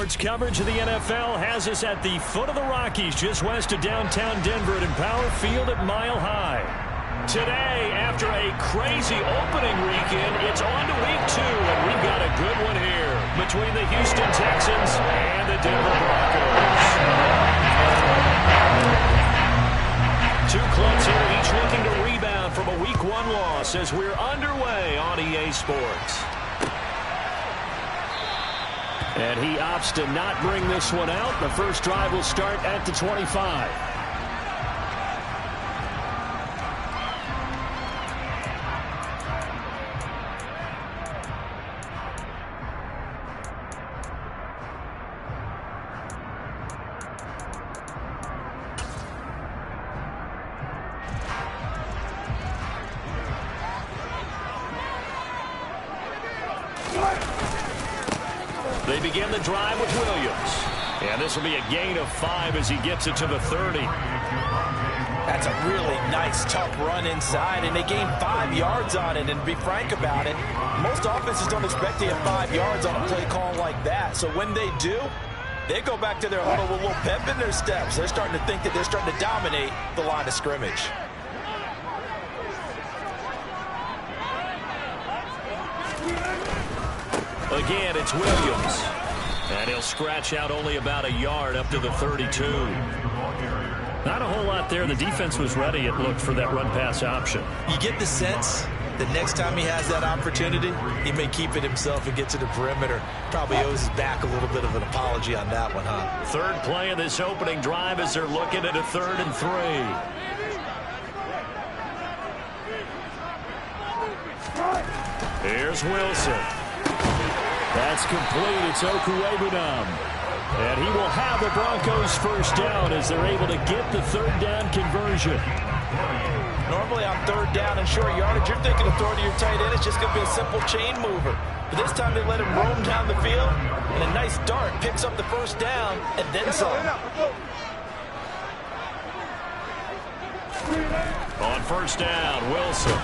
Sports coverage of the NFL has us at the foot of the Rockies, just west of downtown Denver at Empower Field at Mile High. Today, after a crazy opening weekend, it's on to week 2, and we've got a good one here between the Houston Texans and the Denver Broncos. Two clubs here, each looking to rebound from a Week 1 loss as we're underway on EA Sports. And he opts to not bring this one out. The first drive will start at the 25. They begin the drive with Williams. And this will be a gain of 5 as he gets it to the 30. That's a really nice, tough run inside, and they gain 5 yards on it. And to be frank about it, most offenses don't expect to get 5 yards on a play call like that. So when they do, they go back to their huddle with a little pep in their steps. They're starting to think that they're starting to dominate the line of scrimmage. Again, it's Williams. And he'll scratch out only about a yard up to the 32. Not a whole lot there. The defense was ready, it looked, for that run-pass option. You get the sense that next time he has that opportunity, he may keep it himself and get to the perimeter. Probably owes his back a little bit of an apology on that one, huh? Third play of this opening drive as they're looking at a 3rd and 3. Here's Wilson. That's complete. It's Okuwebunam. And he will have the Broncos first down as they're able to get the 3rd down conversion. Normally on 3rd down and short yardage, you're thinking of throwing to your tight end. It's just going to be a simple chain mover. But this time they let him roam down the field, and a nice dart picks up the first down and then some. On first down, Wilson.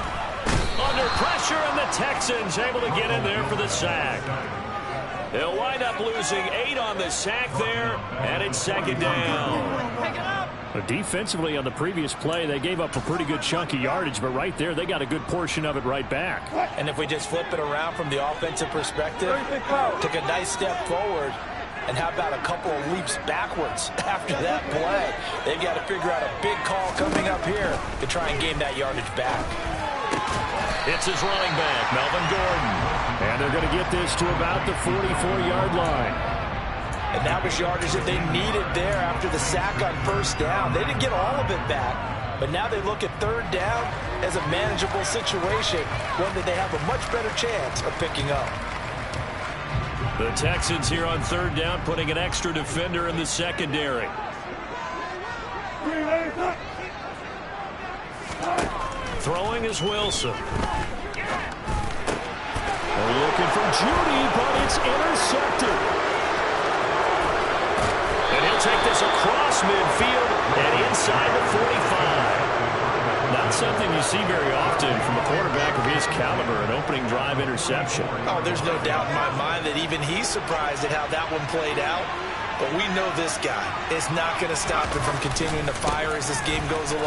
Under pressure, and the Texans able to get in there for the sack. They'll wind up losing 8 on the sack there, and it's 2nd down. But defensively on the previous play, they gave up a pretty good chunk of yardage, but right there, they got a good portion of it right back. And if we just flip it around from the offensive perspective, took a nice step forward, and how about a couple of leaps backwards after that play? They've got to figure out a big call coming up here to try and gain that yardage back. It's his running back, Melvin Gordon. And they're going to get this to about the 44-yard line. And that was yardage that they needed there after the sack on first down. They didn't get all of it back, but now they look at 3rd down as a manageable situation, one that they have a much better chance of picking up. The Texans here on 3rd down, putting an extra defender in the secondary. Throwing is Wilson. They're looking for Judy, but it's intercepted. And he'll take this across midfield and inside the 45. Not something you see very often from a quarterback of his caliber, an opening drive interception. Oh, there's no doubt in my mind that even he's surprised at how that one played out. But we know this guy is not going to stop him from continuing to fire as this game goes along.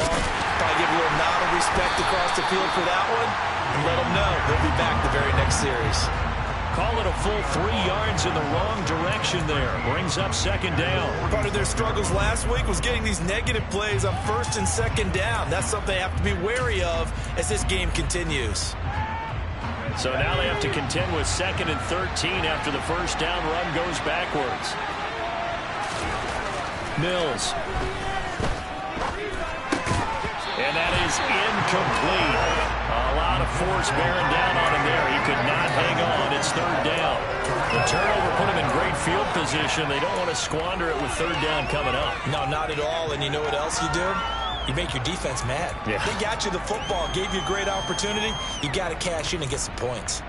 Probably give a little nod of respect across the field for that one, and let him know he'll be back the very next series. Call it a full 3 yards in the wrong direction there. Brings up 2nd down. Part of their struggles last week was getting these negative plays on 1st and 2nd down. That's something they have to be wary of as this game continues. So now they have to contend with 2nd and 13 after the first down run goes backwards. Mills. And that is incomplete. A lot of force bearing down on him there. He could not hang on. It's 3rd down. The turnover put him in great field position. They don't want to squander it with 3rd down coming up. No, not at all. And you know what else you do? You make your defense mad. Yeah. They got you the football, gave you a great opportunity. You got to cash in and get some points.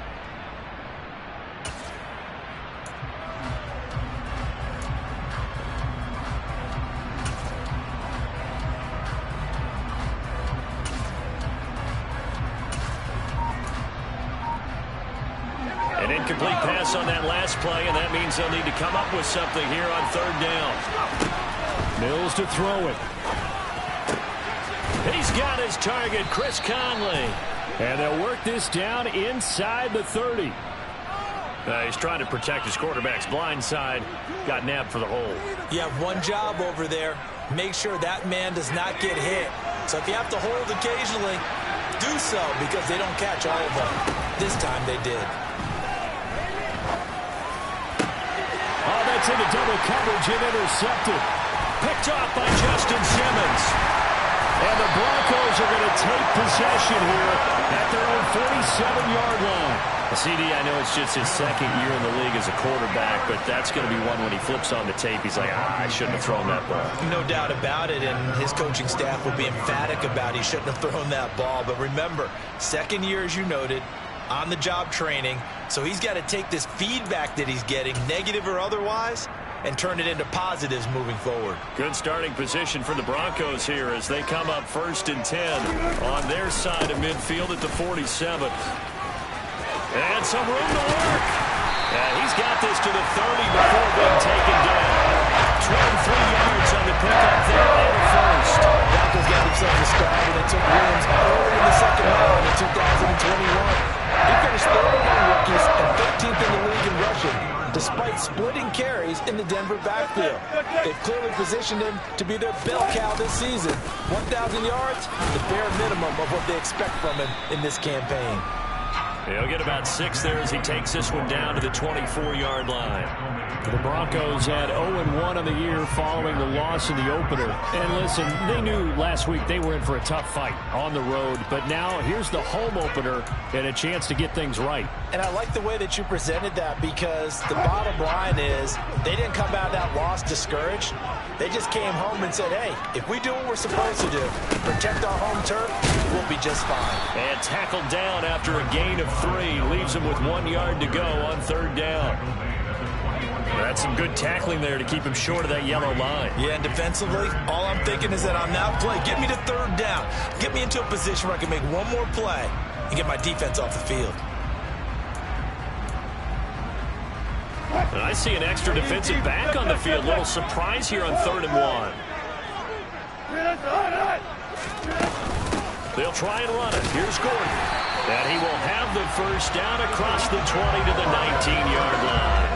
incomplete pass on that last play, and that means they'll need to come up with something here on third down. Mills to throw it. He's got his target, Chris Conley. And they'll work this down inside the 30. He's trying to protect his quarterback's blind side. Got nabbed for the hold. You have one job over there. Make sure that man does not get hit. So if you have to hold occasionally, do so, because they don't catch all of them. This time they did. Oh, that's into double coverage and intercepted. Picked off by Justin Simmons. And the Broncos are going to take possession here at their own 47-yard line. CD, I know it's just his second year in the league as a quarterback, but that's going to be one when he flips on the tape. He's like, I shouldn't have thrown that ball. No doubt about it, and his coaching staff will be emphatic about he shouldn't have thrown that ball. But remember, second year, as you noted, on-the-job training, so he's got to take this feedback that he's getting, negative or otherwise, and turn it into positives moving forward. Good starting position for the Broncos here as they come up 1st and 10 on their side of midfield at the 47. And some room to work. He's got this to the 30 before being taken down. 23 yards on the pickup there and a first. Broncos got themselves a start when they took Williams early in the second round in 2021. He finished third among rookies and 13th in the league in rushing, despite splitting carries in the Denver backfield. They've clearly positioned him to be their bell cow this season. 1,000 yards, the bare minimum of what they expect from him in this campaign. He'll get about 6 there as he takes this one down to the 24-yard line. The Broncos had 0-1 on the year following the loss in the opener. And listen, they knew last week they were in for a tough fight on the road. But now here's the home opener and a chance to get things right. And I like the way that you presented that, because the bottom line is they didn't come out of that loss discouraged. They just came home and said, hey, if we do what we're supposed to do, protect our home turf, we'll be just fine. And tackled down after a gain of 3. Leaves him with 1 yard to go on third down. That's some good tackling there to keep him short of that yellow line. Yeah, and defensively, all I'm thinking is that on that play, get me to third down. Get me into a position where I can make one more play and get my defense off the field. And I see an extra defensive back on the field. Little surprise here on 3rd and 1. They'll try and run it. Here's Gordon. And he will have the first down across the 20 to the 19-yard line.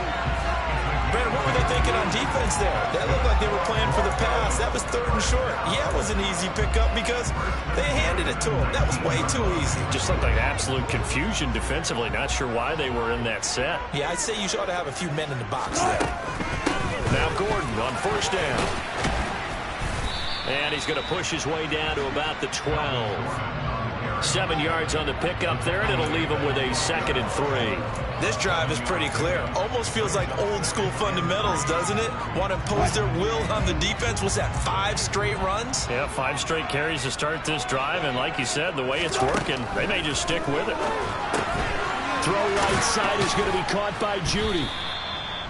Brandon, what were they thinking on defense there? That looked like they were playing for the pass. That was 3rd and short. Yeah, it was an easy pickup because they handed it to him. That was way too easy. Just looked like absolute confusion defensively. Not sure why they were in that set. Yeah, I'd say you ought to have a few men in the box there. Now Gordon on first down. And he's going to push his way down to about the 12. 7 yards on the pickup there, and it'll leave him with a 2nd and 3. This drive is pretty clear. Almost feels like old school fundamentals, doesn't it? Want to impose their will on the defense. Was that 5 straight runs? Yeah, 5 straight carries to start this drive, and like you said, the way it's working, they may just stick with it. Throw right side is going to be caught by Judy.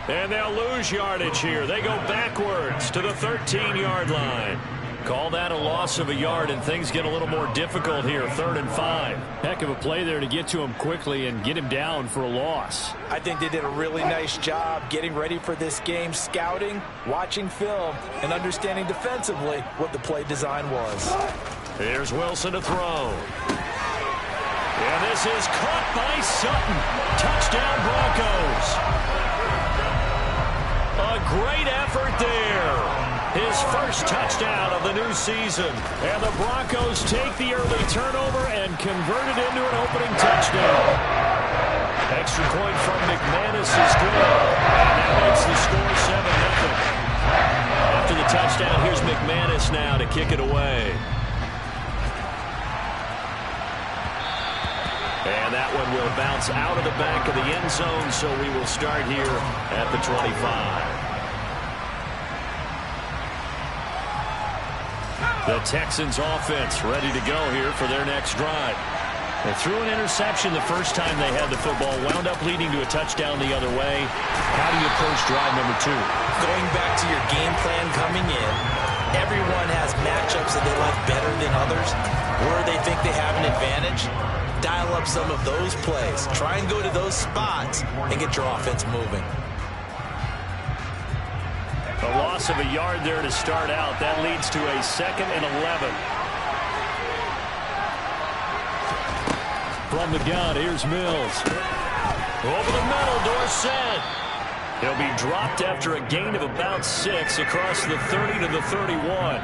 And they'll lose yardage here. They go backwards to the 13-yard line. Call that a loss of a yard, and things get a little more difficult here. 3rd and 5. Heck of a play there to get to him quickly and get him down for a loss. I think they did a really nice job getting ready for this game, scouting, watching film, and understanding defensively what the play design was. Here's Wilson to throw. And this is caught by Sutton. Touchdown, Broncos. A great effort there. His first touchdown of the new season. And the Broncos take the early turnover and convert it into an opening touchdown. Extra point from McManus is good. And that makes the score 7-0. After the touchdown, here's McManus now to kick it away. And that one will bounce out of the back of the end zone, so we will start here at the 25. The Texans offense ready to go here for their next drive. They threw an interception the first time they had the football, wound up leading to a touchdown the other way. How do you approach drive number 2? Going back to your game plan coming in, everyone has matchups that they like better than others. where they think they have an advantage, dial up some of those plays. Try and go to those spots and get your offense moving. A loss of a yard there to start out. That leads to a 2nd and 11. From the gun, here's Mills. Over the middle, Dorsett. He'll be dropped after a gain of about 6 across the 30 to the 31.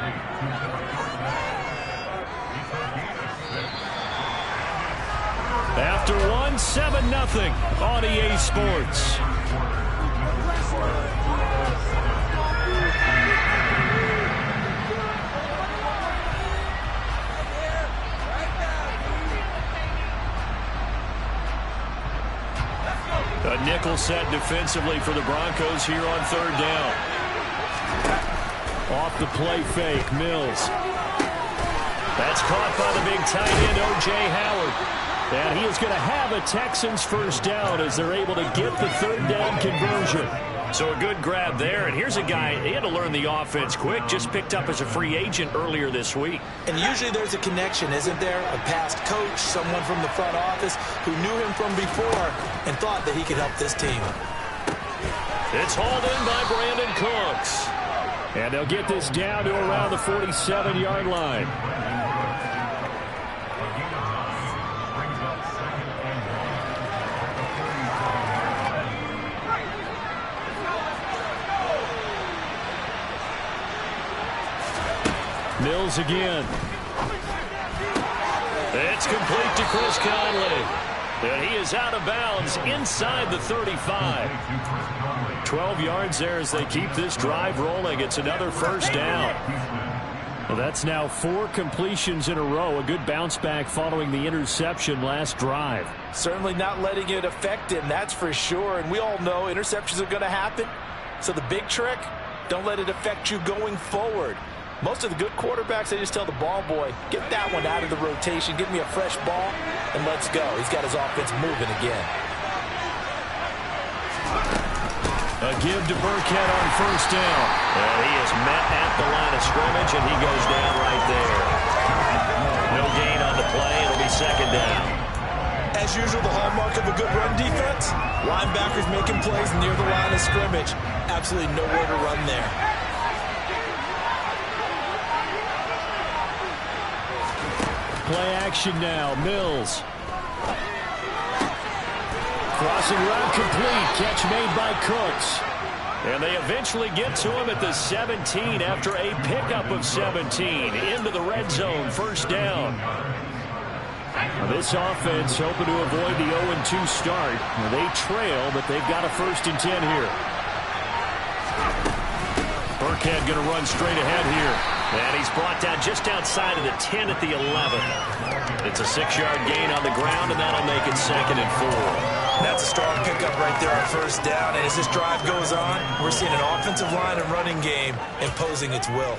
After one, 7-0 on EA Sports. A nickel set defensively for the Broncos here on 3rd down. Off the play fake, Mills. That's caught by the big tight end, O.J. Howard. And he is going to have a Texans first down as they're able to get the 3rd down conversion. So a good grab there. And here's a guy, he had to learn the offense quick, just picked up as a free agent earlier this week. And usually there's a connection, isn't there? A past coach, someone from the front office who knew him from before and thought that he could help this team. It's hauled in by Brandon Cooks. And they'll get this down to around the 47-yard line. Mills again. It's complete to Chris Conley. And he is out of bounds inside the 35. 12 yards there as they keep this drive rolling. It's another first down. Well, that's now 4 completions in a row. A good bounce back following the interception last drive. Certainly not letting it affect him, that's for sure. And we all know interceptions are going to happen. So the big trick, don't let it affect you going forward. Most of the good quarterbacks, they just tell the ball boy, get that one out of the rotation, give me a fresh ball, and let's go. He's got his offense moving again. A give to Burkhead on first down. And he is met at the line of scrimmage, and he goes down right there. No gain on the play. It'll be 2nd down. As usual, the hallmark of a good run defense, linebackers making plays near the line of scrimmage. Absolutely nowhere to run there. Play action now. Mills. Crossing route complete. Catch made by Cooks. And they eventually get to him at the 17 after a pickup of 17 into the red zone. First down. This offense hoping to avoid the 0-2 start. They trail, but they've got a 1st and 10 here. Burkhead going to run straight ahead here. And he's brought down just outside of the 10 at the 11. It's a 6-yard gain on the ground, and that'll make it 2nd and 4. That's a strong pickup right there on first down. And as this drive goes on, we're seeing an offensive line and running game imposing its will.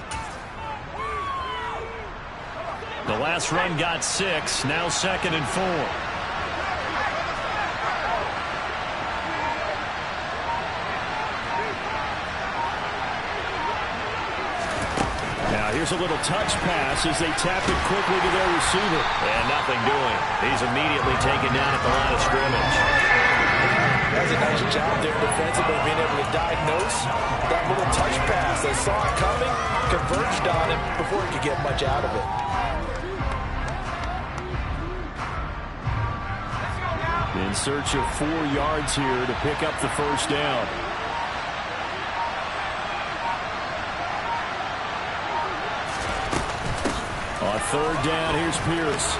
The last run got 6. Now 2nd and 4. Here's a little touch pass as they tap it quickly to their receiver. And nothing doing. He's immediately taken down at the line of scrimmage. That's a nice job there defensively, being able to diagnose that little touch pass. They saw it coming, converged on him before he could get much out of it. In search of 4 yards here to pick up the first down. On 3rd down, here's Pierce.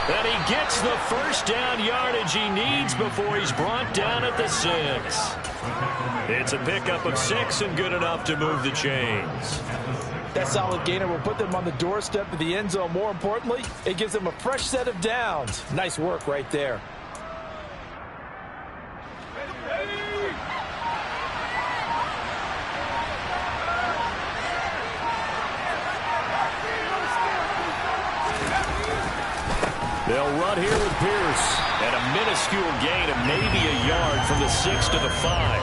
And he gets the first down yardage he needs before he's brought down at the 6. It's a pickup of 6 and good enough to move the chains. That solid gainer will put them on the doorstep of the end zone. More importantly, it gives them a fresh set of downs. Nice work right there. They'll run here with Pierce. And a minuscule gain of maybe a yard from the 6 to the 5.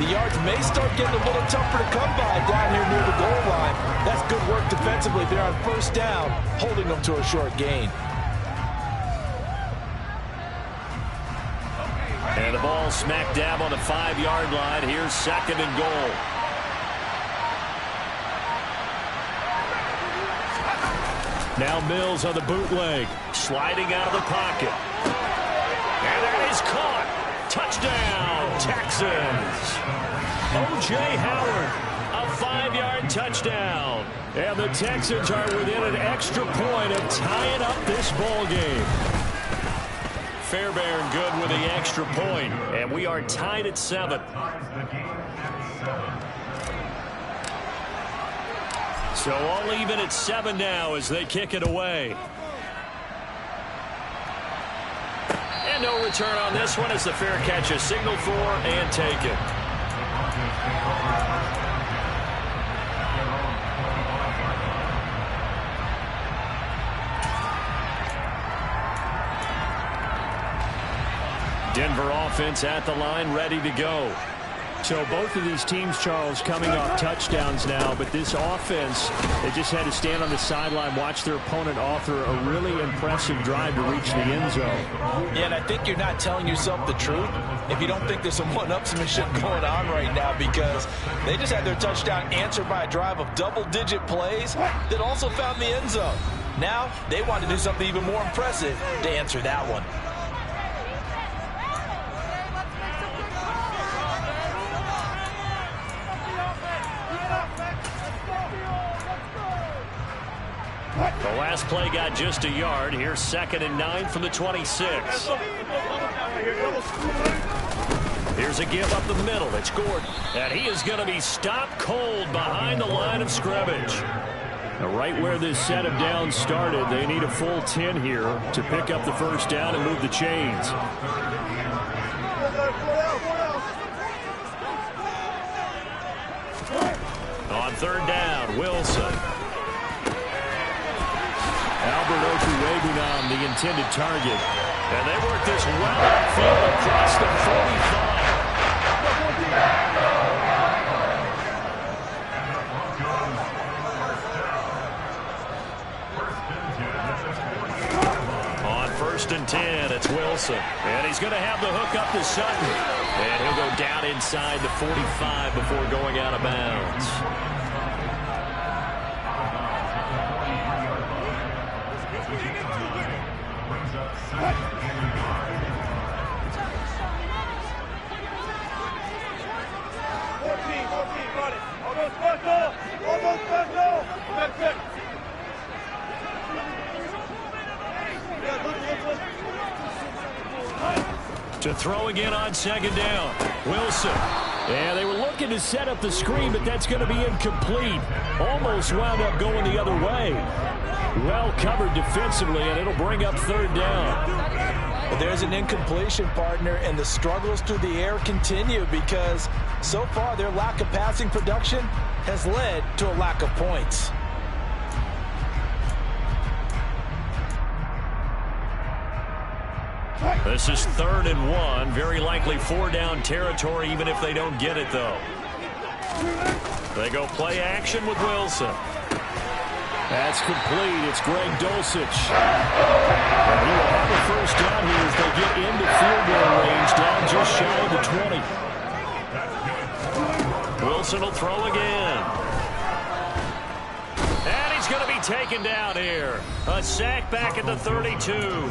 The yards may start getting a little tougher to come by down here near the goal line. That's good work defensively there on first down, holding them to a short gain. And the ball smack dab on the 5-yard line. Here's 2nd and goal. Now Mills on the bootleg, sliding out of the pocket. And that is caught. Touchdown, Texans. O.J. Howard, a 5-yard touchdown. And the Texans are within an extra point of tying up this ball game. Fairbairn good with the extra point, and we are tied at 7. So all even at 7 now as they kick it away. And no return on this one as the fair catch is signaled for and taken. Denver offense at the line, ready to go. So both of these teams, Charles, coming off touchdowns now, but this offense, they just had to stand on the sideline, watch their opponent author a really impressive drive to reach the end zone. Yeah, and I think you're not telling yourself the truth if you don't think there's some one-upsmanship going on right now, because they just had their touchdown answered by a drive of double-digit plays that also found the end zone. Now they want to do something even more impressive to answer that one. The last play got just a yard. Here's 2nd and 9 from the 26. Here's a give up the middle. It's Gordon. And he is going to be stopped cold behind the line of scrimmage. Now, right where this set of downs started, they need a full 10 here to pick up the first down and move the chains. On 3rd down, Wilson. Albert Okuregunam, the intended target. And they work this well upfield across the 45. On 1st and 10, it's Wilson. And he's going to have the hook up to Sutton. And he'll go down inside the 45 before going out of bounds. To throw again on 2nd down. Wilson. Yeah, they were looking to set up the screen, but that's going to be incomplete. Almost wound up going the other way. Well covered defensively, and it'll bring up 3rd down. Well, there's an incompletion, partner, and the struggles through the air continue because so far their lack of passing production has led to a lack of points. This is 3rd and 1. Very likely 4-down territory, even if they don't get it, though. They go play action with Wilson. That's complete. It's Greg Dulcich. And he will have a first down here as they get into field goal range, down just shy of the 20. Wilson will throw again. And he's going to be taken down here. A sack back at the 32.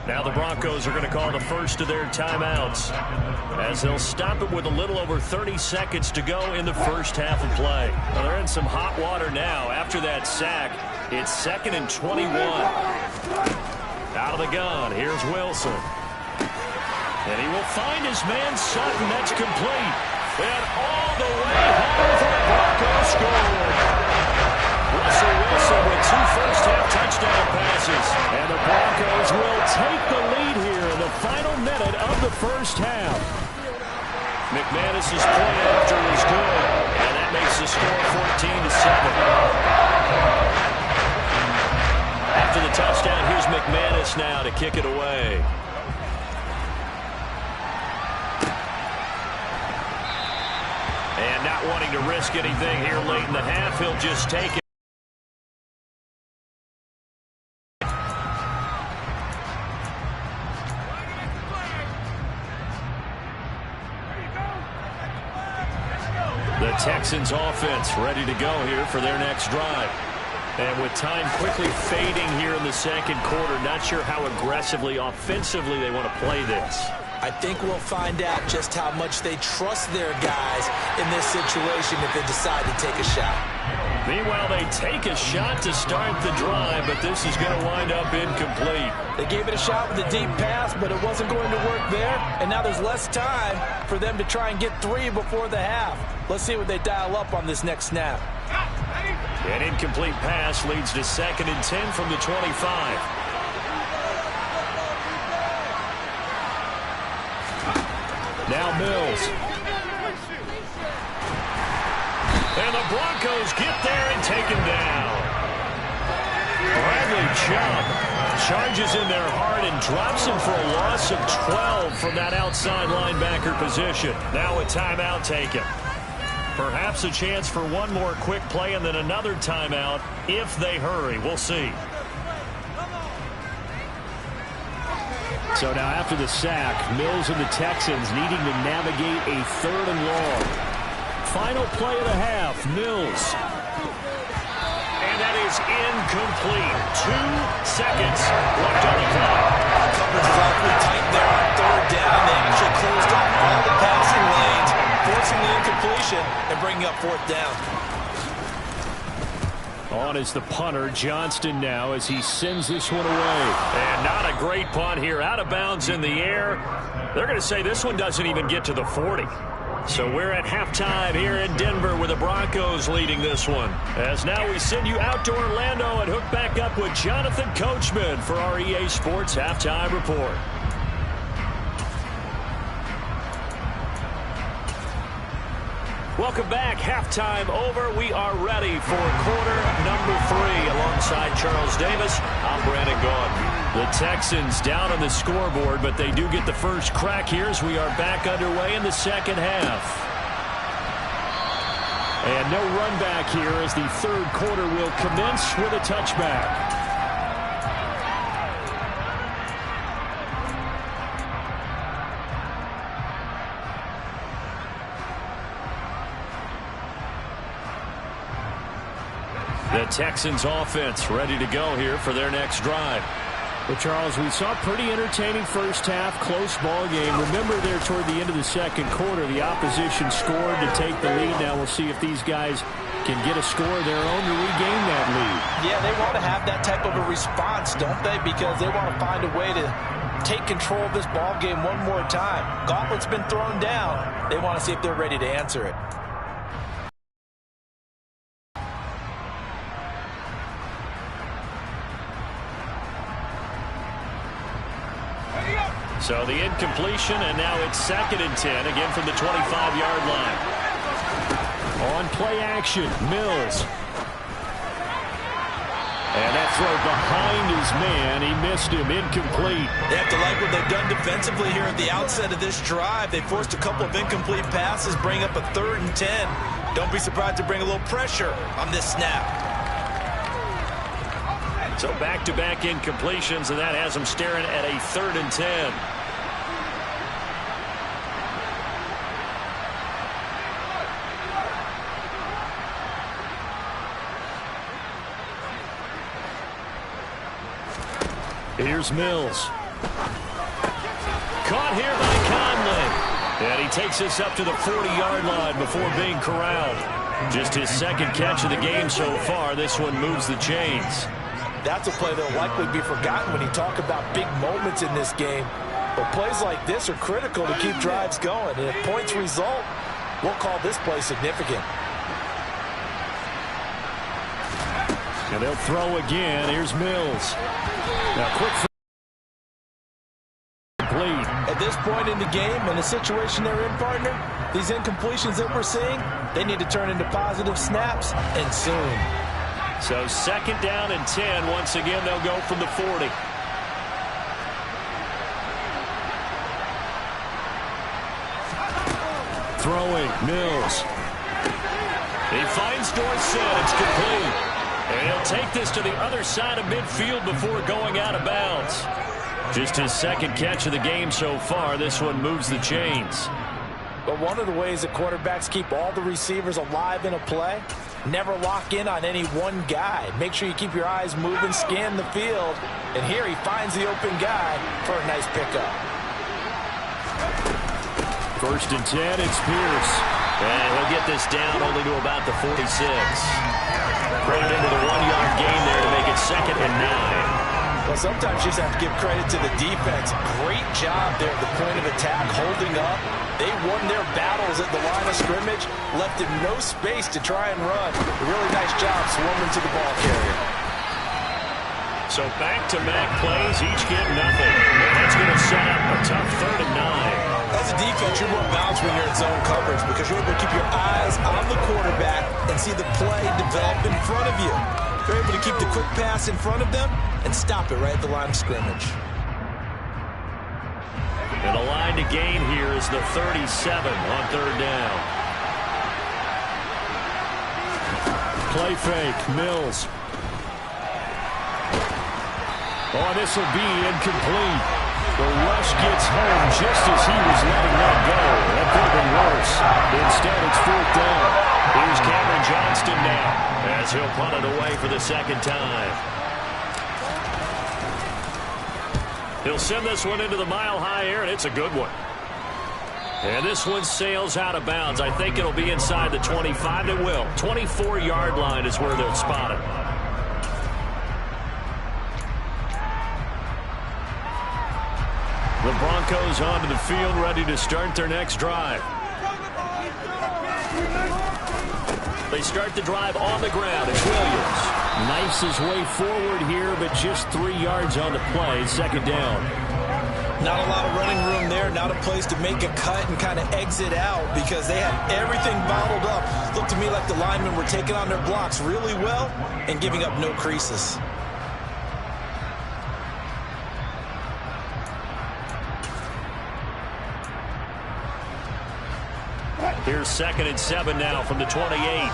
Now the Broncos are going to call the first of their timeouts as they'll stop it with a little over 30 seconds to go in the first half of play. Well, they're in some hot water now. After that sack, it's 2nd and 21. Out of the gun, here's Wilson. And he will find his man Sutton. That's complete. And all the way home for the Broncos score. Russell Wilson with 2 first-half touchdown passes. And the Broncos will take the lead here in the final minute of the first half. McManus's point after is good, and that makes the score 14-7. After the touchdown, here's McManus now to kick it away. wanting to risk anything here late in the half. He'll just take it. The Texans offense ready to go here for their next drive. And with time quickly fading here in the second quarter, not sure how aggressively, offensively they want to play this. I think we'll find out just how much they trust their guys in this situation if they decide to take a shot. Meanwhile, they take a shot to start the drive, but this is going to wind up incomplete. They gave it a shot with a deep pass, but it wasn't going to work there. And now there's less time for them to try and get 3 before the half. Let's see what they dial up on this next snap. An incomplete pass leads to 2nd and 10 from the 25. Now Mills. And the Broncos get there and take him down. Bradley Chubb charges in their heart and drops him for a loss of 12 from that outside linebacker position. Now a timeout taken. Perhaps a chance for one more quick play and then another timeout if they hurry. We'll see. So now after the sack, Mills and the Texans needing to navigate a 3rd and long. Final play of the half, Mills. And that is incomplete. 2 seconds left on the clock. Coverage is awfully tight there on 3rd down. They actually closed off all the passing lanes, forcing the incompletion and bringing up 4th down. On is the punter, Johnston now, as he sends this one away. And not a great punt here. Out of bounds in the air. They're going to say this one doesn't even get to the 40. So we're at halftime here in Denver with the Broncos leading this one. As now we send you out to Orlando and hook back up with Jonathan Coachman for our EA Sports Halftime Report. Welcome back. Halftime over. We are ready for quarter number 3. Alongside Charles Davis, I'm Brandon Gaudin. The Texans down on the scoreboard, but they do get the first crack here as we are back underway in the second half. And no run back here as the 3rd quarter will commence with a touchback. The Texans offense ready to go here for their next drive. Well, Charles, we saw a pretty entertaining first half, close ball game. Remember there toward the end of the second quarter, the opposition scored to take the lead. Now we'll see if these guys can get a score of their own to regain that lead. Yeah, they want to have that type of a response, don't they? Because they want to find a way to take control of this ball game one more time. Gauntlet's been thrown down. They want to see if they're ready to answer it. So the incompletion, and now it's 2nd and 10, again from the 25-yard line. On play action, Mills. And that throw behind his man. He missed him, incomplete. They have to like what they've done defensively here at the outset of this drive. They forced a couple of incomplete passes, bring up a 3rd and 10. Don't be surprised to bring a little pressure on this snap. So back-to-back incompletions, and that has them staring at a 3rd and 10. Here's Mills. Caught here by Conley. And he takes us up to the 40-yard line before being corralled. Just his 2nd catch of the game so far. This one moves the chains. That's a play that will likely be forgotten when you talk about big moments in this game. But plays like this are critical to keep drives going. And if points result, we'll call this play significant. And they'll throw again. Here's Mills. Now quick complete. At this point in the game, in the situation they're in, partner, these incompletions that we're seeing, they need to turn into positive snaps, and soon. So 2nd down and 10. Once again, they'll go from the 40. Throwing, Mills. He finds Dorsett. It's complete. And he'll take this to the other side of midfield before going out of bounds. Just his second catch of the game so far. This one moves the chains. But one of the ways that quarterbacks keep all the receivers alive in a play, never lock in on any one guy. Make sure you keep your eyes moving, scan the field. And here he finds the open guy for a nice pickup. 1st and 10, it's Pierce. And he'll get this down only to about the 46. Credit into the 1-yard gain there to make it 2nd and 9. Well, sometimes you just have to give credit to the defense. Great job there at the point of attack, holding up. They won their battles at the line of scrimmage, left him no space to try and run. A really nice job swarming to the ball carrier. So back-to-back plays, each get nothing. And that's going to set up a tough 3rd and 9. As a defense, you're more balanced when you're in zone coverage because you're able to keep your eyes on the quarterback and see the play develop in front of you. You're able to keep the quick pass in front of them and stop it right at the line of scrimmage. And the line to gain here is the 37 on 3rd down. Play fake, Mills. Oh, this will be incomplete. The rush gets home just as he was letting that go. That could have been worse. Instead, it's 4th down. Here's Cameron Johnston now as he'll punt it away for the 2nd time. He'll send this one into the mile-high air, and it's a good one. And this one sails out of bounds. I think it'll be inside the 25. It will. 24-yard line is where they'll spot it. The Broncos onto the field, ready to start their next drive. They start the drive on the ground. It's Williams. Knifes his way forward here, but just 3 yards on the play. 2nd down. Not a lot of running room there. Not a place to make a cut and kind of exit out because they had everything bottled up. Looked to me like the linemen were taking on their blocks really well and giving up no creases. Here's 2nd and 7 now from the 28.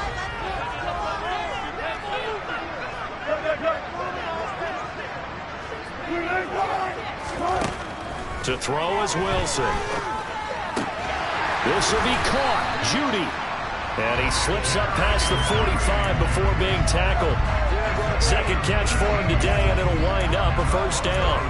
To throw is Wilson. This will be caught. Judy. And he slips up past the 45 before being tackled. 2nd catch for him today, and it'll wind up a 1st down.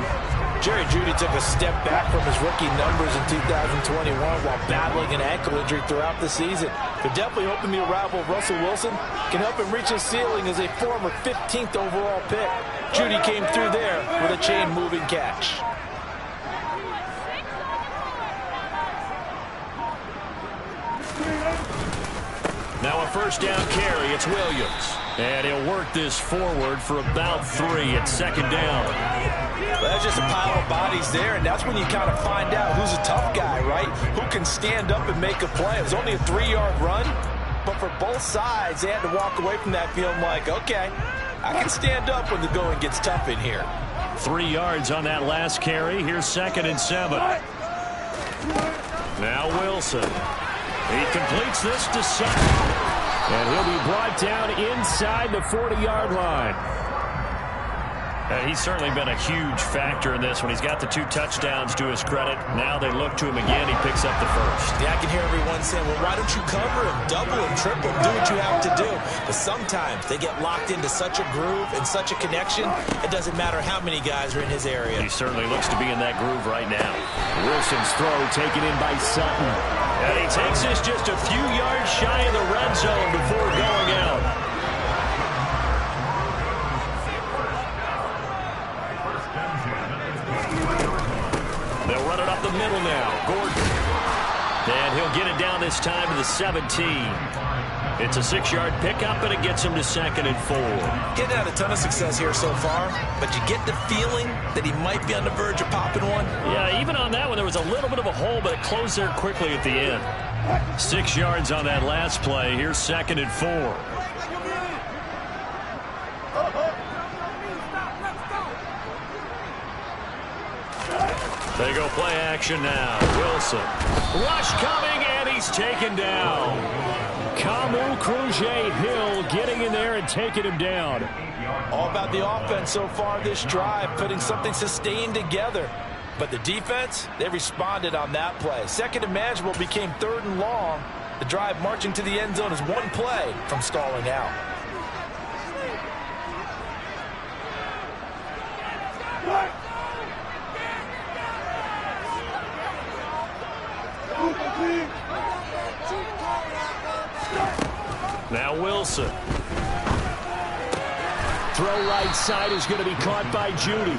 Jerry Jeudy took a step back from his rookie numbers in 2021 while battling an ankle injury throughout the season. But definitely hoping the arrival of Russell Wilson can help him reach his ceiling as a former 15th overall pick. Jeudy came through there with a chain-moving catch. Now a 1st down carry. It's Williams. And he'll work this forward for about 3 at 2nd down. Well, that's just a pile of bodies there, and that's when you kind of find out who's a tough guy, right? Who can stand up and make a play. It was only a 3-yard run, but for both sides, they had to walk away from that feeling like, okay, I can stand up when the going gets tough in here. 3 yards on that last carry. Here's 2nd and 7. Now Wilson. He completes this to Sutton. And he'll be brought down inside the 40-yard line. He's certainly been a huge factor in this one. He's got the 2 touchdowns to his credit. Now they look to him again. He picks up the 1st. Yeah, I can hear everyone saying, well, why don't you cover him, double him, triple him, do what you have to do. But sometimes they get locked into such a groove and such a connection, it doesn't matter how many guys are in his area. He certainly looks to be in that groove right now. Wilson's throw taken in by Sutton. And he takes this just a few yards shy of the red zone before going out. They'll run it up the middle now. Gordon. And he'll get it down this time to the 17. It's a 6-yard pickup, and it gets him to 2nd and 4. Getting had a ton of success here so far, but you get the feeling that he might be on the verge of popping one. Yeah, even on that one, there was a little bit of a hole, but it closed there quickly at the end. 6 yards on that last play. Here's 2nd and 4. They go play action now. Wilson. Rush coming, and he's taken down. Kamu Krujay-Hill getting in there and taking him down. All about the offense so far this drive, putting something sustained together. But the defense, they responded on that play. Second and manageable became 3rd and long. The drive marching to the end zone is one play from stalling out. Now Wilson. Throw right side is going to be caught by Judy.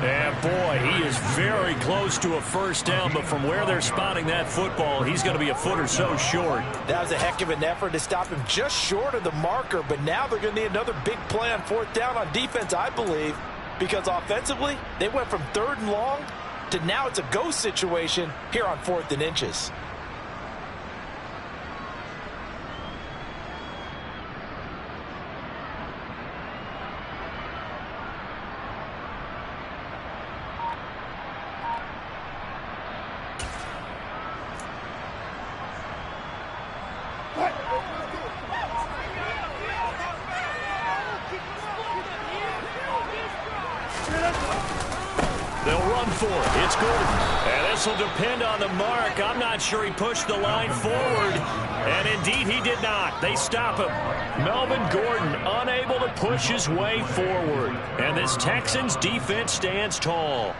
And boy, he is very close to a first down, but from where they're spotting that football, he's going to be a foot or so short. That was a heck of an effort to stop him just short of the marker, but now they're going to need another big play on 4th down on defense, I believe, because offensively, they went from 3rd and long to now it's a go situation here on 4th and inches. They'll run for it. It's Gordon. And this will depend on the mark. I'm not sure he pushed the line forward. And indeed, he did not. They stop him. Melvin Gordon unable to push his way forward. And this Texans defense stands tall.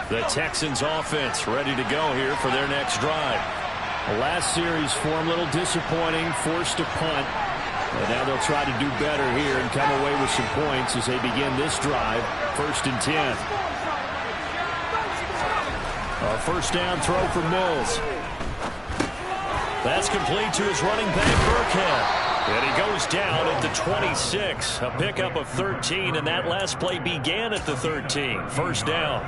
The Texans offense ready to go here for their next drive. The last series for him, a little disappointing, forced a punt. And now they'll try to do better here and come away with some points as they begin this drive. 1st and 10. A first down throw for Mills. That's complete to his running back, Burkhead. And he goes down at the 26. A pickup of 13, and that last play began at the 13. First down.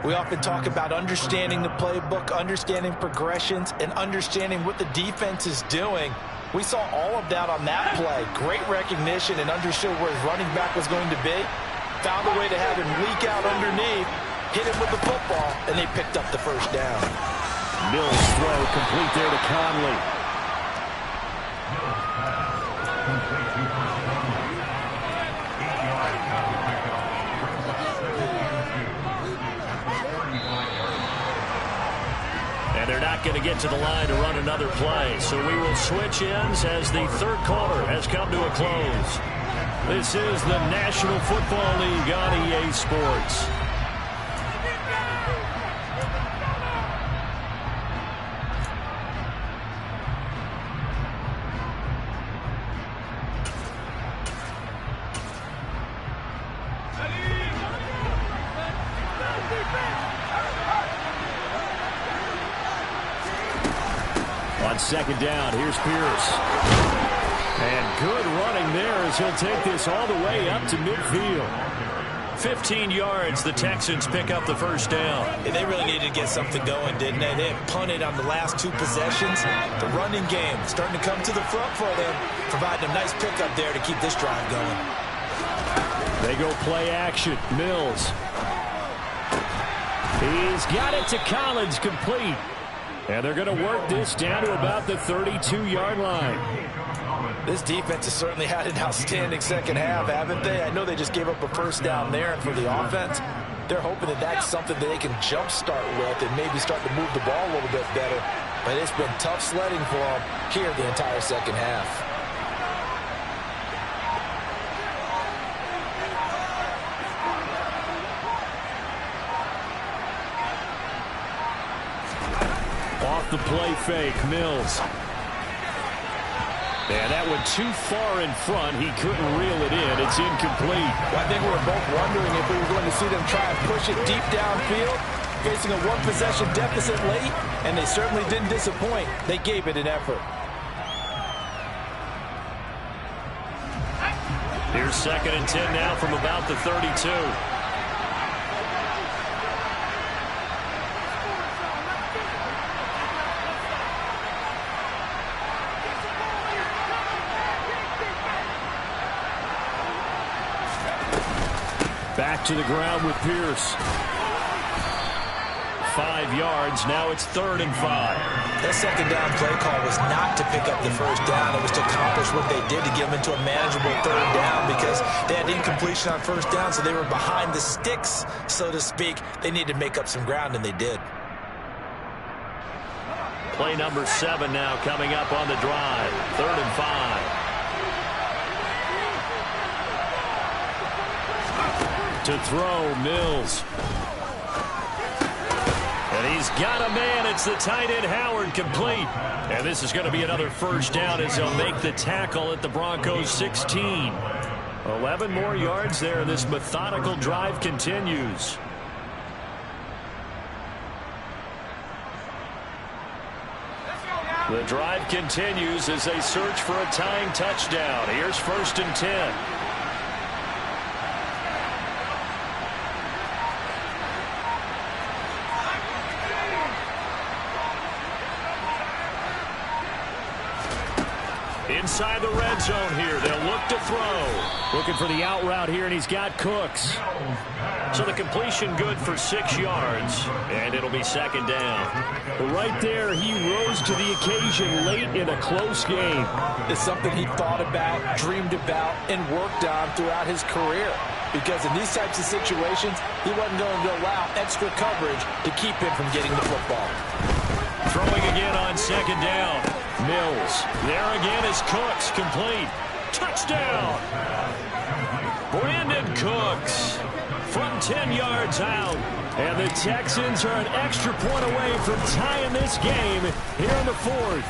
We often talk about understanding the playbook, understanding progressions, and understanding what the defense is doing. We saw all of that on that play. Great recognition and understood where his running back was going to be. Found a way to have him leak out underneath, hit him with the football, and they picked up the first down. Mills throw complete there to Conley. And they're not going to get to the line to run another play. So we will switch ends as the 3rd quarter has come to a close. This is the National Football League on EA Sports. On 2nd down, here's Pierce. And good running there as he'll take this all the way up to midfield. 15 yards, the Texans pick up the first down. And they really needed to get something going, didn't they? They had punted on the last 2 possessions. The running game starting to come to the front for them, providing a nice pickup there to keep this drive going. They go play action. Mills. He's got it to Collins, complete. And they're going to work this down to about the 32-yard line. This defense has certainly had an outstanding second half, haven't they? I know they just gave up a first down there, and for the offense, they're hoping that that's something that they can jumpstart with and maybe start to move the ball a little bit better. But it's been tough sledding for them here the entire second half. Off the play fake, Mills. And that went too far in front. He couldn't reel it in. It's incomplete. Well, I think we were both wondering if we were going to see them try and push it deep downfield, facing a 1-possession deficit late, and they certainly didn't disappoint. They gave it an effort. Here's 2nd and 10 now from about the 32. Back to the ground with Pierce. 5 yards. Now it's 3rd and 5. That second down play call was not to pick up the first down. It was to accomplish what they did to get them into a manageable 3rd down because they had incompletion on first down, so they were behind the sticks, so to speak. They needed to make up some ground, and they did. Play number 7 now coming up on the drive. 3rd and 5. To throw, Mills. And he's got a man. It's the tight end, Howard, complete. And this is going to be another first down as they'll make the tackle at the Broncos 16. 11 more yards there. This methodical drive continues. The drive continues as they search for a tying touchdown. Here's 1st and 10. Inside the red zone here. They'll look to throw. Looking for the out route here, and he's got Cooks. So the completion good for 6 yards, and it'll be 2nd down. Right there, he rose to the occasion late in a close game. It's something he thought about, dreamed about, and worked on throughout his career. Because in these types of situations, he wasn't going to allow extra coverage to keep him from getting the football. Throwing again on 2nd down. Mills. There again is Cooks, complete. Touchdown! Brandon Cooks from 10 yards out. And the Texans are an extra point away from tying this game here in the 4th.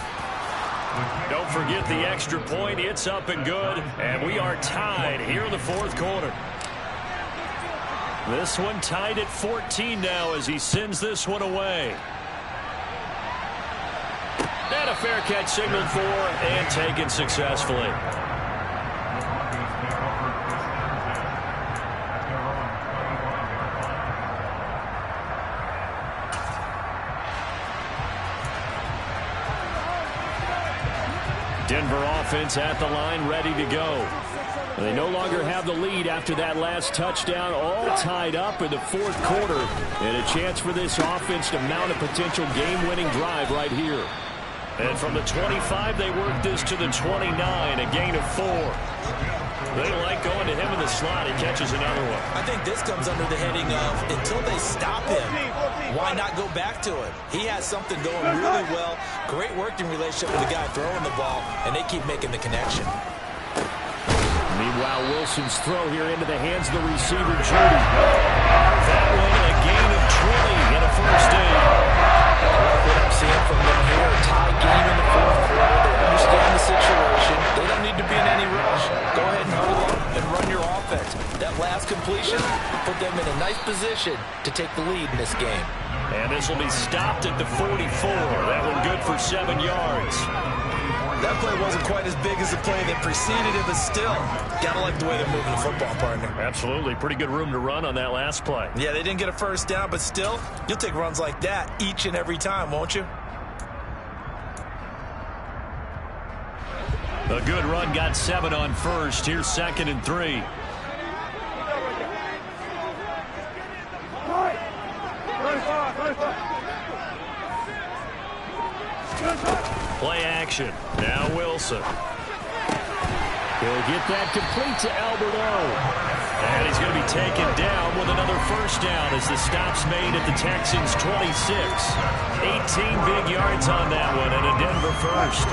Don't forget the extra point. It's up and good. And we are tied here in the 4th quarter. This one tied at 14 now as he sends this one away. And a fair catch signaled for and taken successfully. Denver offense at the line, ready to go. They no longer have the lead after that last touchdown, all tied up in the 4th quarter. And a chance for this offense to mount a potential game-winning drive right here. And from the 25, they work this to the 29, a gain of 4. They like going to him in the slot. He catches another one. I think this comes under the heading of until they stop him, why not go back to him? He has something going really well. Great working relationship with the guy throwing the ball, and they keep making the connection. Meanwhile, Wilson's throw here into the hands of the receiver, Judy. That one, a gain of 20 and a first down. What I'm seeing from them here, a tie game in the 4th quarter. They understand the situation. They don't need to be in any rush. Go ahead and huddle up and run your offense. That last completion put them in a nice position to take the lead in this game. And this will be stopped at the 44. That one good for 7 yards. That play wasn't quite as big as the play that preceded it, but still, gotta like the way they're moving the football, partner. Absolutely. Pretty good room to run on that last play. Yeah, they didn't get a first down, but still, you'll take runs like that each and every time, won't you? A good run, got 7 on first. Here's 2nd and 3. Play action. Now Wilson. He'll get that complete to Alberto. And he's going to be taken down with another first down as the stop's made at the Texans 26. 18 big yards on that one and a Denver first.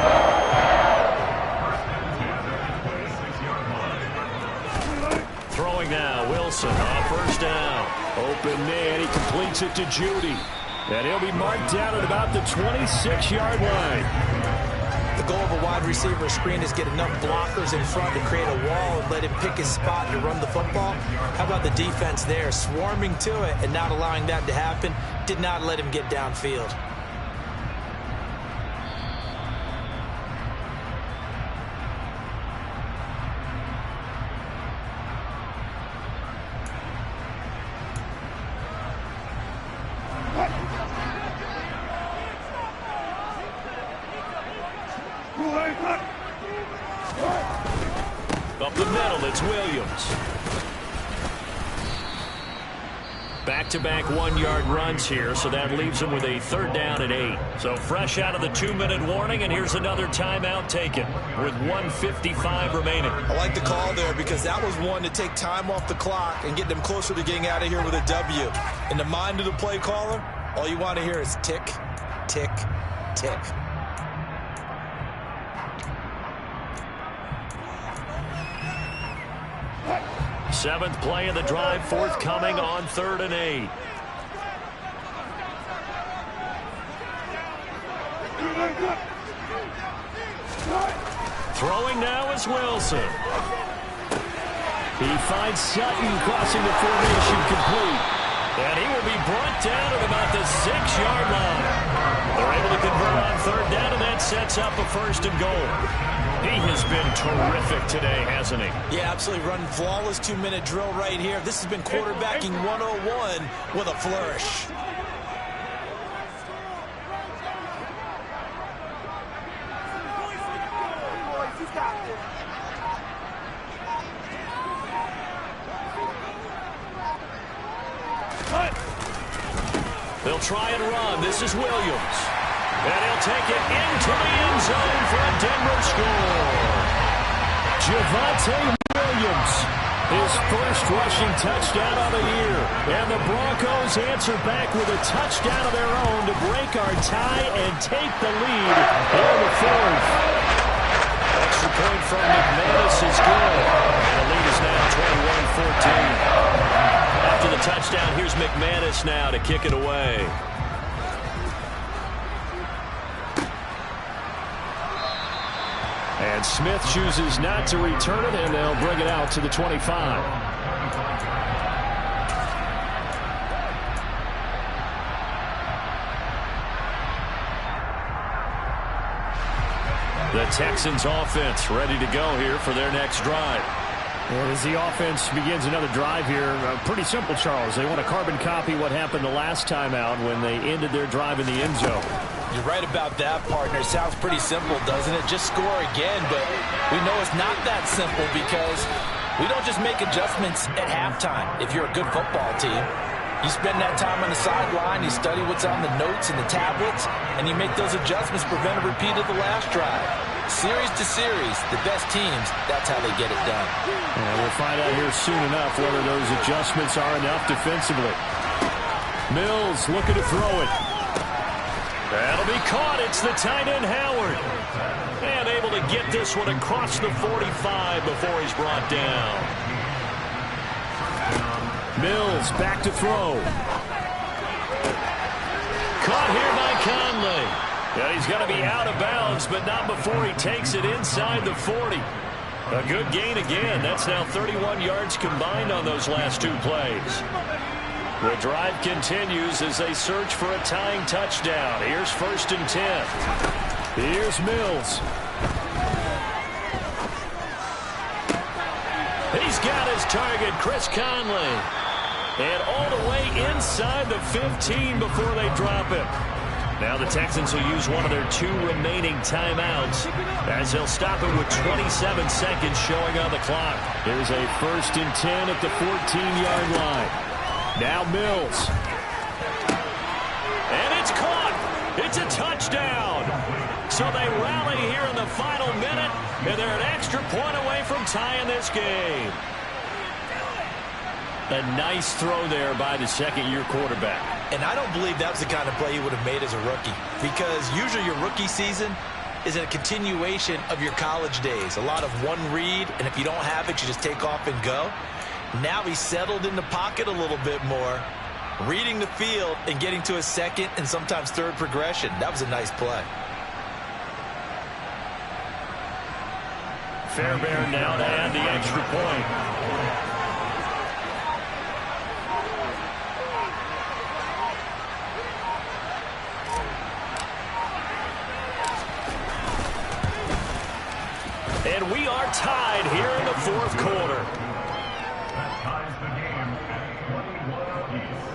Throwing now, Wilson on first down. Open man, he completes it to Judy. And he'll be marked down at about the 26-yard line. The goal of a wide receiver screen is get enough blockers in front to create a wall and let him pick his spot to run the football. How about the defense there, swarming to it and not allowing that to happen? Did not let him get downfield. Up the middle, it's Williams. Back-to-back 1-yard runs here, so that leaves them with a 3rd down and 8. So fresh out of the 2-minute warning, and here's another timeout taken with 1:55 remaining. I like the call there because that was one to take time off the clock and get them closer to getting out of here with a W. In the mind of the play caller, all you want to hear is tick, tick, tick. Seventh play of the drive forthcoming on 3rd and 8. Throwing now is Wilson. He finds Sutton crossing the formation complete. And he will be brought down at about the 6-yard line. They're able to convert on 3rd down, and that sets up a 1st and goal. He has been terrific today, hasn't he? Yeah, absolutely. Running flawless 2-minute drill right here. This has been quarterbacking 101 with a flourish. They'll try and run. This is Williams. And he'll take it into the end zone for a Denver score. Javonte Williams, his first rushing touchdown of the year. And the Broncos answer back with a touchdown of their own to break our tie and take the lead in the 4th. Extra point from McManus is good. The lead is now 21-14. After the touchdown, here's McManus now to kick it away. And Smith chooses not to return it, and they'll bring it out to the 25. The Texans offense ready to go here for their next drive. As the offense begins another drive here, pretty simple, Charles. They want to carbon copy what happened the last time out when they ended their drive in the end zone. You're right about that, partner. Sounds pretty simple, doesn't it? Just score again, but we know it's not that simple because we don't just make adjustments at halftime. If you're a good football team, you spend that time on the sideline, you study what's on the notes and the tablets, and you make those adjustments, prevent a repeat of the last drive. Series to series, the best teams, that's how they get it done. And we'll find out here soon enough whether those adjustments are enough defensively. Mills looking to throw it. That'll be caught. It's the tight end, Howard. And able to get this one across the 45 before he's brought down. Mills back to throw. Caught here by Conley. Yeah, he's going to be out of bounds, but not before he takes it inside the 40. A good gain again. That's now 31 yards combined on those last 2 plays. The drive continues as they search for a tying touchdown. Here's 1st and 10. Here's Mills. He's got his target, Chris Conley. And all the way inside the 15 before they drop him. Now the Texans will use one of their 2 remaining timeouts as they'll stop it with 27 seconds showing on the clock. Here's a 1st and 10 at the 14-yard line. Now Mills. And it's caught. It's a touchdown. So they rally here in the final minute, and they're an extra point away from tying this game. A nice throw there by the second-year quarterback. And I don't believe that was the kind of play he would have made as a rookie, because usually your rookie season is a continuation of your college days. A lot of one read, and if you don't have it, you just take off and go. Now he's settled in the pocket a little bit more, reading the field and getting to a second and sometimes third progression. That was a nice play. Fairbairn now to add the extra point. And we are tied here in the 4th quarter. That ties the game at 21 apiece.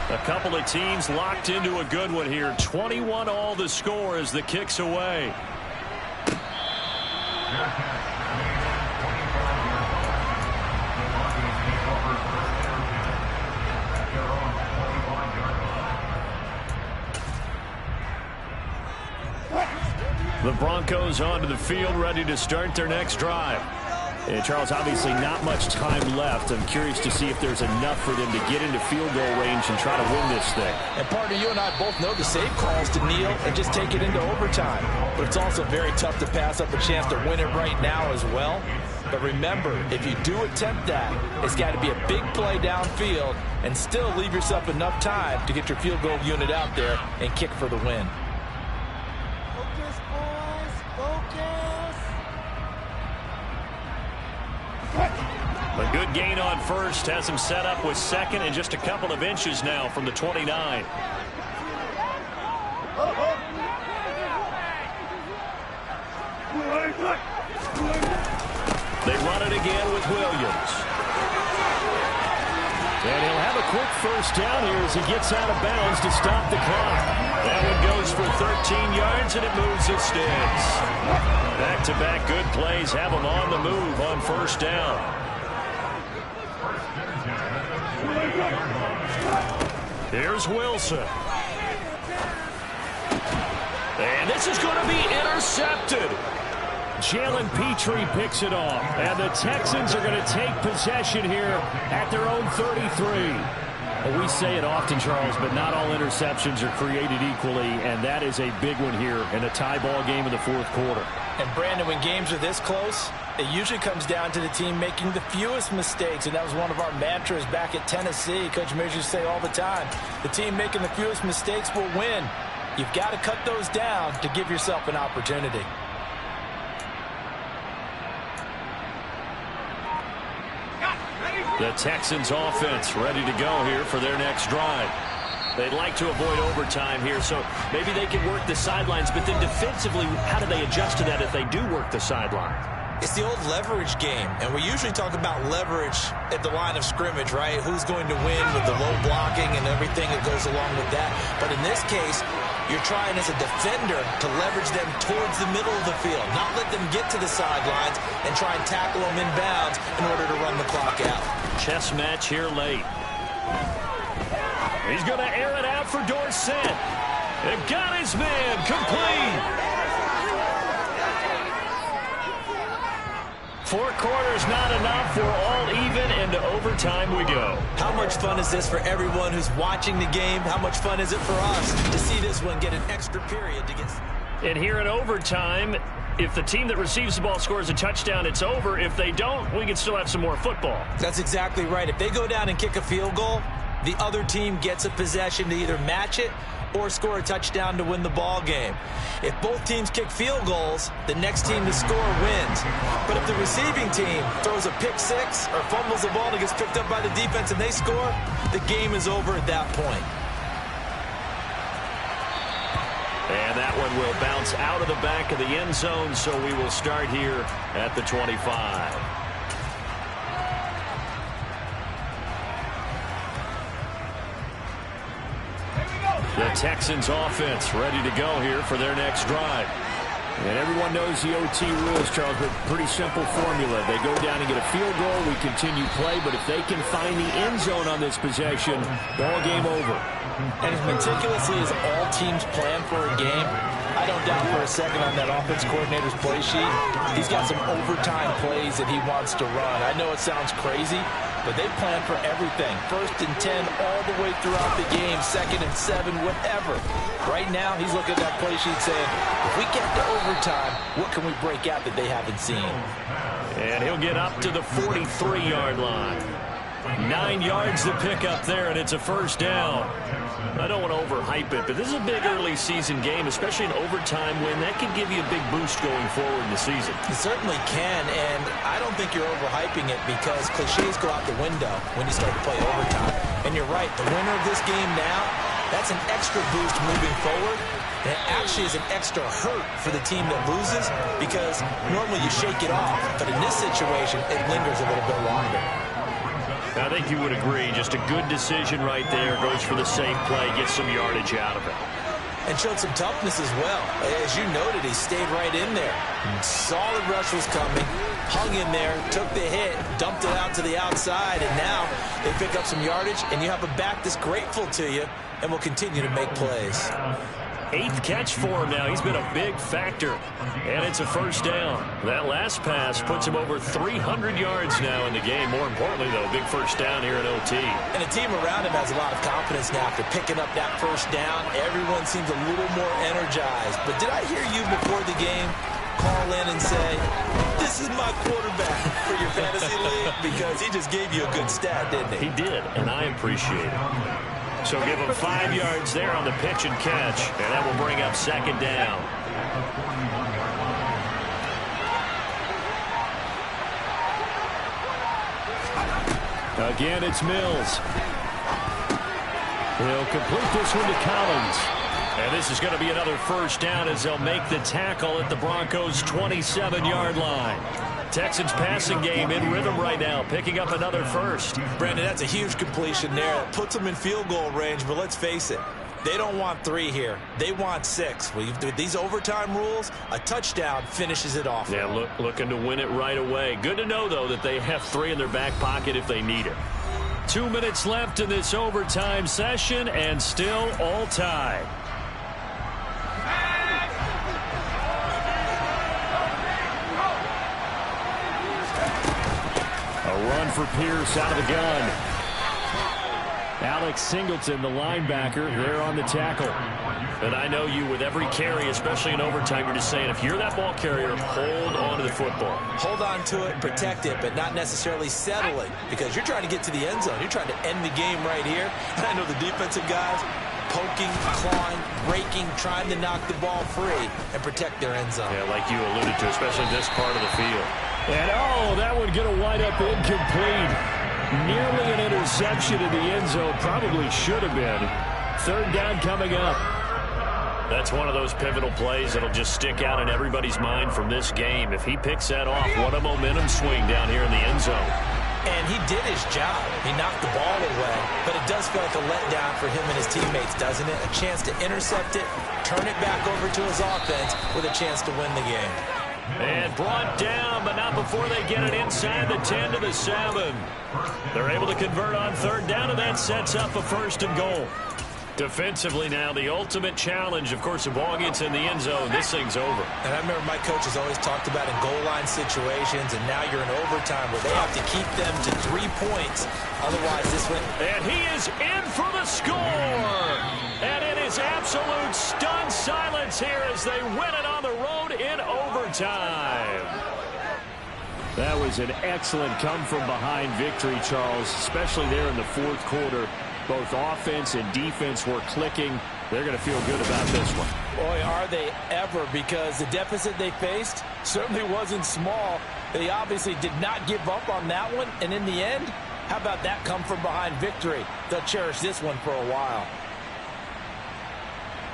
A couple of teams locked into a good one here. 21 all the score as the kick's away. The Broncos onto the field, ready to start their next drive. And Charles, obviously not much time left. I'm curious to see if there's enough for them to get into field goal range and try to win this thing. And partner, you and I both know the safe calls to kneel and just take it into overtime. But it's also very tough to pass up a chance to win it right now as well. But remember, if you do attempt that, it's got to be a big play downfield and still leave yourself enough time to get your field goal unit out there and kick for the win. A good gain on first has him set up with second and just a couple of inches now from the 29. They run it again with Williams. And he'll have a quick first down here as he gets out of bounds to stop the clock. That one goes for 13 yards, and it moves the sticks. Back-to-back good plays have him on the move on first down. Here's Wilson. And this is going to be intercepted. Jalen Petrie picks it off. And the Texans are going to take possession here at their own 33. Well, we say it often, Charles, but not all interceptions are created equally, and that is a big one here in a tie ball game in the fourth quarter. And Brandon, when games are this close, it usually comes down to the team making the fewest mistakes, and that was one of our mantras back at Tennessee. Coach Mears used to say all the time, the team making the fewest mistakes will win. You've got to cut those down to give yourself an opportunity. The Texans offense ready to go here for their next drive. They'd like to avoid overtime here, so maybe they can work the sidelines, but then defensively, how do they adjust to that if they do work the sideline? It's the old leverage game, and we usually talk about leverage at the line of scrimmage, right? Who's going to win with the low blocking and everything that goes along with that. But in this case, you're trying as a defender to leverage them towards the middle of the field, not let them get to the sidelines and try and tackle them in bounds in order to run the clock out. Chess match here late. He's going to air it out for Dorsett. They've got his man complete. 4 quarters not enough. We're all even, and to overtime we go. How much fun is this for everyone who's watching the game? How much fun is it for us to see this one get an extra period to get... And here in overtime, if the team that receives the ball scores a touchdown, it's over. If they don't, we can still have some more football. That's exactly right. If they go down and kick a field goal, the other team gets a possession to either match it or score a touchdown to win the ball game. If both teams kick field goals, the next team to score wins. But if the receiving team throws a pick six or fumbles the ball and gets picked up by the defense and they score, the game is over at that point. And that one will bounce out of the back of the end zone, so we will start here at the 25. The Texans offense ready to go here for their next drive. And everyone knows the OT rules, Charles, but pretty simple formula. They go down and get a field goal, we continue play, but if they can find the end zone on this possession, ball game over. And as meticulously as all teams plan for a game, I don't doubt for a second on that offense coordinator's play sheet, he's got some overtime plays that he wants to run. I know it sounds crazy, but they plan for everything. 1st and 10 all the way throughout the game, 2nd and 7, whatever. Right now, he's looking at that play sheet saying, if we get to overtime, what can we break out that they haven't seen? And he'll get up to the 43-yard line. 9 yards to pick up there, and it's a first down. I don't want to overhype it, but this is a big early season game, especially an overtime win. That can give you a big boost going forward in the season. It certainly can, and I don't think you're overhyping it because cliches go out the window when you start to play overtime. And you're right, the winner of this game now, that's an extra boost moving forward. And it actually is an extra hurt for the team that loses because normally you shake it off. But in this situation, it lingers a little bit longer. I think you would agree. Just a good decision right there. Goes for the safe play, gets some yardage out of it. And showed some toughness as well. As you noted, he stayed right in there. Solid rush was coming. Hung in there, took the hit, dumped it out to the outside, and now they pick up some yardage, and you have a back that's grateful to you and will continue to make plays. 8th catch for him now. He's been a big factor. And it's a first down. That last pass puts him over 300 yards now in the game. More importantly, though, big first down here in OT. And the team around him has a lot of confidence now after picking up that first down. Everyone seems a little more energized. But did I hear you before the game call in and say, this is my quarterback for your fantasy league? Because he just gave you a good stat, didn't he? He did, and I appreciate it. So give him 5 yards there on the pitch and catch, and that will bring up second down. Again, it's Mills. He'll complete this one to Collins. And this is going to be another first down as they'll make the tackle at the Broncos' 27-yard line. Texans passing game in rhythm right now, picking up another first. Brandon, that's a huge completion there. That puts them in field goal range, but let's face it, they don't want 3 here. They want 6. With these overtime rules, a touchdown finishes it off. Yeah, looking to win it right away. Good to know, though, that they have 3 in their back pocket if they need it. 2 minutes left in this overtime session, and still all tied. Run for Pierce out of the gun. Alex Singleton, the linebacker, there on the tackle. And I know you, with every carry, especially in overtime, you're just saying, if you're that ball carrier, hold on to the football. Hold on to it, protect it, but not necessarily settling, because you're trying to get to the end zone. You're trying to end the game right here. And I know the defensive guys poking, clawing, raking, trying to knock the ball free and protect their end zone. Yeah, like you alluded to, especially this part of the field. And, that would get a wide up incomplete. Nearly an interception in the end zone. Probably should have been. Third down coming up. That's one of those pivotal plays that'll just stick out in everybody's mind from this game. If he picks that off, what a momentum swing down here in the end zone. And he did his job. He knocked the ball away. But it does feel like a letdown for him and his teammates, doesn't it? A chance to intercept it, turn it back over to his offense with a chance to win the game. And brought down, but not before they get it inside the 10 to the 7. They're able to convert on third down, and that sets up a first and goal. Defensively now, the ultimate challenge. Of course, the ball gets in the end zone, this thing's over. And I remember my coaches always talked about in goal line situations, and now you're in overtime where they have to keep them to 3 points. Otherwise, this one... And he is in for the score! And it is absolute stunned silence here as they win it on the road in overtime. That was an excellent come-from-behind victory, Charles, especially there in the fourth quarter. Both offense and defense were clicking. They're going to feel good about this one. Boy, are they ever, because the deficit they faced certainly wasn't small. They obviously did not give up on that one, and in the end, how about that come-from-behind victory? They'll cherish this one for a while.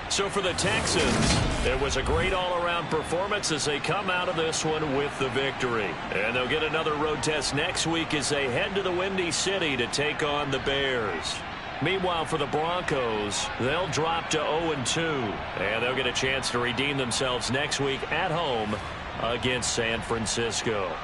So for the Texans, it was a great all-around performance as they come out of this one with the victory. And they'll get another road test next week as they head to the Windy City to take on the Bears. Meanwhile, for the Broncos, they'll drop to 0-2, and they'll get a chance to redeem themselves next week at home against San Francisco.